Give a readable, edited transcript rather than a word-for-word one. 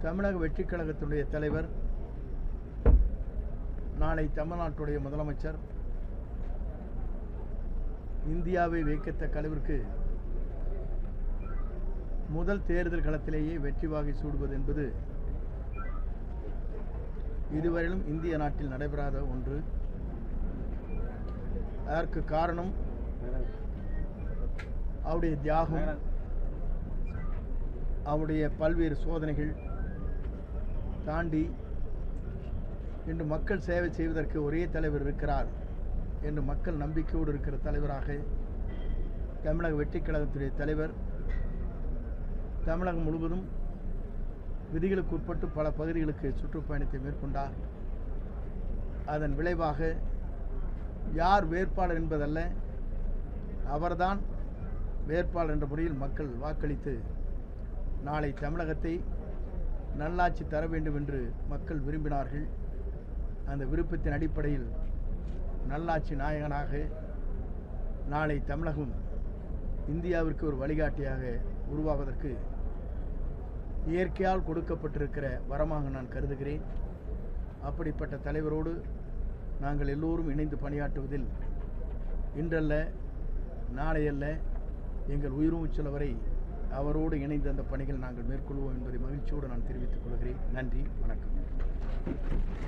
தமிழக வெற்றிக் கழகத்துடைய தலைவர், நாளை தமிழ்நாட்டுடைய முதலமைச்சர், இந்தியாவை வியக்கத்தக்க அளவிற்கு முதல் தேர்தல் களத்திலேயே வெற்றி வாகை சூடுவது என்பது இதுவரையிலும் இந்திய நாட்டில் நடைபெறாத ஒன்று. அதற்கு காரணம் அவருடைய தியாகம், அவருடைய பல்வேறு சோதனைகள் தாண்டி இன்று மக்கள் சேவை செய்வதற்கு ஒரே தலைவர் இருக்கிறார் என்று மக்கள் நம்பிக்கையோடு இருக்கிற தலைவராக தமிழக வெற்றிக் கழகத்துடைய தலைவர் தமிழகம் முழுவதும் விதிகளுக்கு உட்பட்டு பல பகுதிகளுக்கு சுற்றுப்பயணத்தை மேற்கொண்டார். அதன் விளைவாக யார் வேட்பாளர் என்பதல்ல, அவர்தான் வேட்பாளர் என்ற முறையில் மக்கள் வாக்களித்து நாளை தமிழகத்தை நல்லாட்சி தர வேண்டும் என்று மக்கள் விரும்பினார்கள். அந்த விருப்பத்தின் அடிப்படையில் நல்லாட்சி நாயகனாக நாளை தமிழகம் இந்தியாவிற்கு ஒரு வழிகாட்டியாக உருவாவதற்கு இயற்கையால் கொடுக்கப்பட்டிருக்கிற வரமாக நான் கருதுகிறேன். அப்படிப்பட்ட தலைவரோடு நாங்கள் எல்லோரும் இணைந்து பணியாற்றுவதில் இன்றல்ல நாளையல்ல எங்கள் உயிர்மூச்சல் வரை அவரோடு இணைந்து அந்த பணிகள் நாங்கள் மேற்கொள்வோம் என்பதை மகிழ்ச்சியோடு நான் தெரிவித்துக் கொள்கிறேன். நன்றி, வணக்கம்.